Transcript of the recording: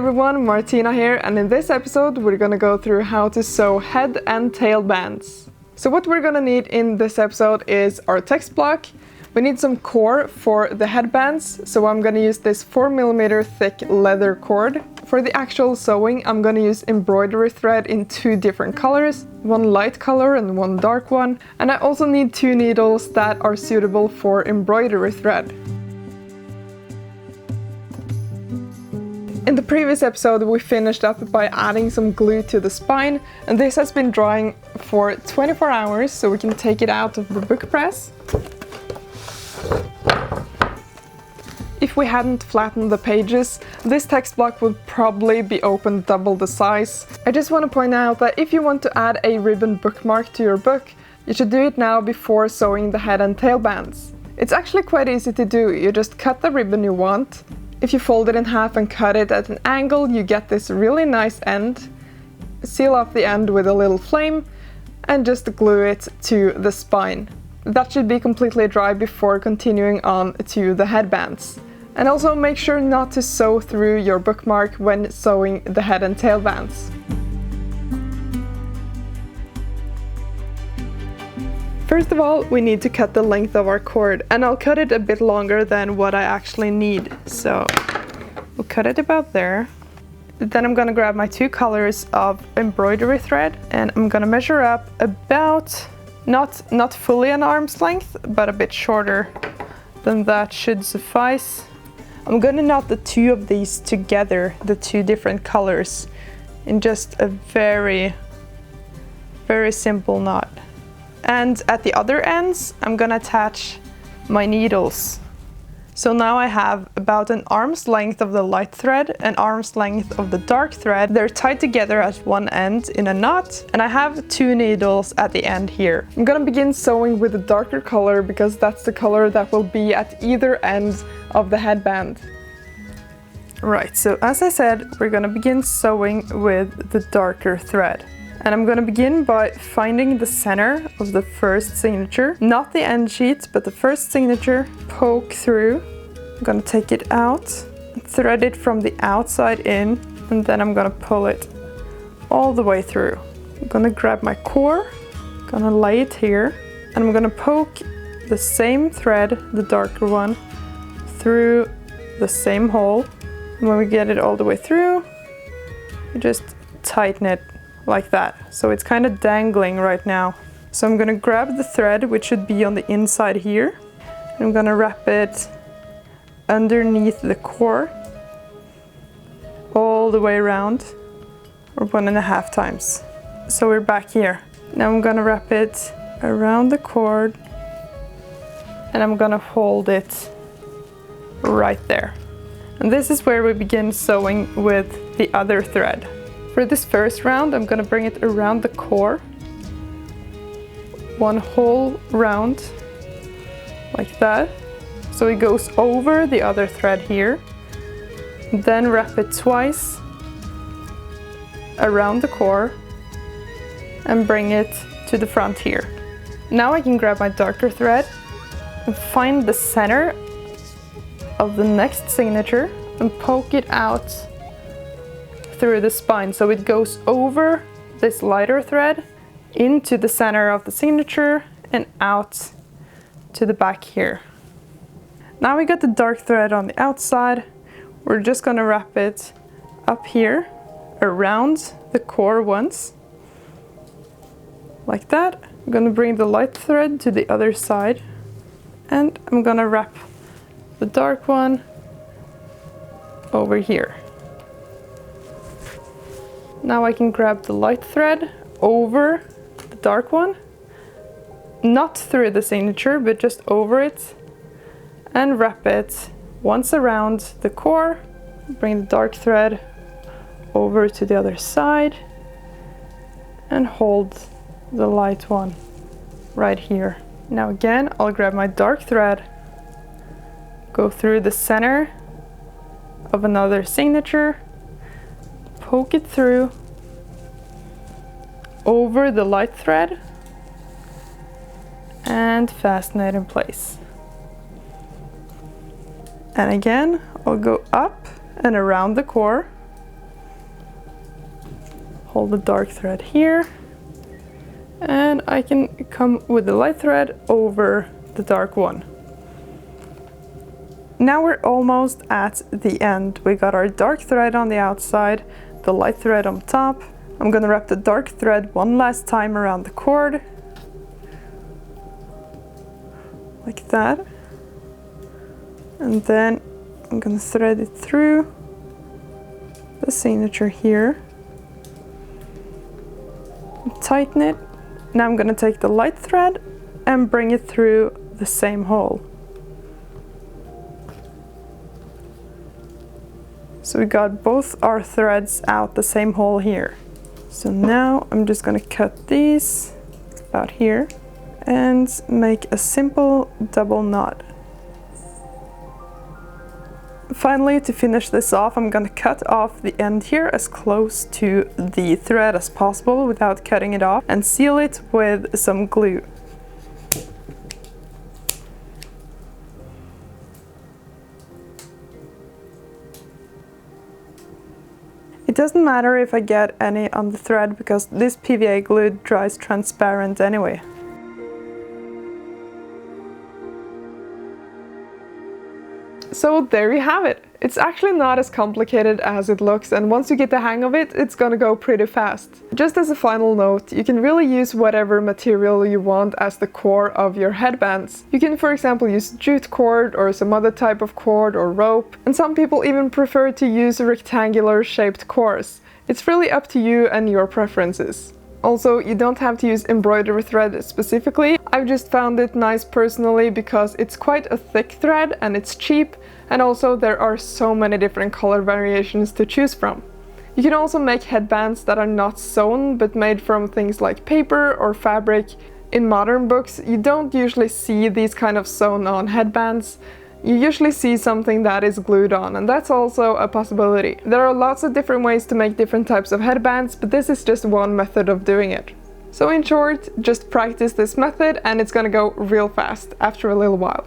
everyone, Martina here, and in this episode we're gonna go through how to sew head and tail bands. So what we're gonna need in this episode is our text block. We need some cord for the headbands, so I'm gonna use this 4mm thick leather cord. For the actual sewing, I'm gonna use embroidery thread in 2 different colors, one light color and one dark one. And I also need 2 needles that are suitable for embroidery thread. In the previous episode we finished up by adding some glue to the spine, and this has been drying for 24 hours so we can take it out of the book press. If we hadn't flattened the pages, this text block would probably be open double the size. I just want to point out that if you want to add a ribbon bookmark to your book, you should do it now before sewing the head and tail bands. It's actually quite easy to do. You just cut the ribbon you want. If you fold it in half and cut it at an angle, you get this really nice end. Seal off the end with a little flame and just glue it to the spine. That should be completely dry before continuing on to the headbands. And also make sure not to sew through your bookmark when sewing the head and tail bands. First of all, we need to cut the length of our cord, and I'll cut it a bit longer than what I actually need. So we'll cut it about there. Then I'm gonna grab my 2 colors of embroidery thread, and I'm gonna measure up about, not fully an arm's length, but a bit shorter than that should suffice. I'm gonna knot the 2 of these together, the 2 different colors, in just a very simple knot. And at the other ends, I'm gonna attach my needles. So now I have about an arm's length of the light thread, an arm's length of the dark thread. They're tied together at one end in a knot, and I have 2 needles at the end here. I'm gonna begin sewing with the darker color because that's the color that will be at either end of the headband. Right, so as I said, we're gonna begin sewing with the darker thread. And I'm gonna begin by finding the center of the first signature, not the end sheet, but the first signature, poke through. I'm gonna take it out, thread it from the outside in, and then I'm gonna pull it all the way through. I'm gonna grab my core, gonna lay it here, and I'm gonna poke the same thread, the darker one, through the same hole. And when we get it all the way through, you just tighten it like that. So it's kind of dangling right now. So I'm gonna grab the thread, which should be on the inside here. And I'm gonna wrap it underneath the core all the way around, or 1.5 times. So we're back here. Now I'm gonna wrap it around the cord, and I'm gonna hold it right there. And this is where we begin sewing with the other thread. For this first round, I'm gonna bring it around the core, 1 whole round, like that. So it goes over the other thread here. Then wrap it twice around the core and bring it to the front here. Now I can grab my darker thread and find the center of the next signature and poke it out through the spine, so it goes over this lighter thread into the center of the signature and out to the back here. Now we got the dark thread on the outside. We're just gonna wrap it up here around the core once, like that. I'm gonna bring the light thread to the other side, and I'm gonna wrap the dark one over here. Now I can grab the light thread over the dark one, not through the signature, but just over it, and wrap it once around the core. Bring the dark thread over to the other side and hold the light one right here. Now again, I'll grab my dark thread, go through the center of another signature, poke it through over the light thread and fasten it in place. And again, I'll go up and around the core hold the dark thread here, and I can come with the light thread over the dark one. Now we're almost at the end. We got our dark thread on the outside, the light thread on top. I'm gonna wrap the dark thread one last time around the cord, like that. And then I'm gonna thread it through the signature here, tighten it. Now I'm gonna take the light thread and bring it through the same hole. So we got both our threads out the same hole here. So now I'm just gonna cut these about here and make a simple double knot. Finally, to finish this off, I'm gonna cut off the end here as close to the thread as possible without cutting it off, and seal it with some glue. It doesn't matter if I get any on the thread because this PVA glue dries transparent anyway. So there you have it. It's actually not as complicated as it looks, and once you get the hang of it, it's gonna go pretty fast. Just as a final note, you can really use whatever material you want as the core of your headbands. You can, for example, use jute cord or some other type of cord or rope, and some people even prefer to use rectangular shaped cores. It's really up to you and your preferences. Also, you don't have to use embroidery thread specifically. I've just found it nice personally because it's quite a thick thread and it's cheap, and also there are so many different color variations to choose from. You can also make headbands that are not sewn but made from things like paper or fabric. In modern books, you don't usually see these kind of sewn on headbands. You usually see something that is glued on, and that's also a possibility. There are lots of different ways to make different types of headbands, but this is just one method of doing it. So in short, just practice this method and it's gonna go real fast after a little while.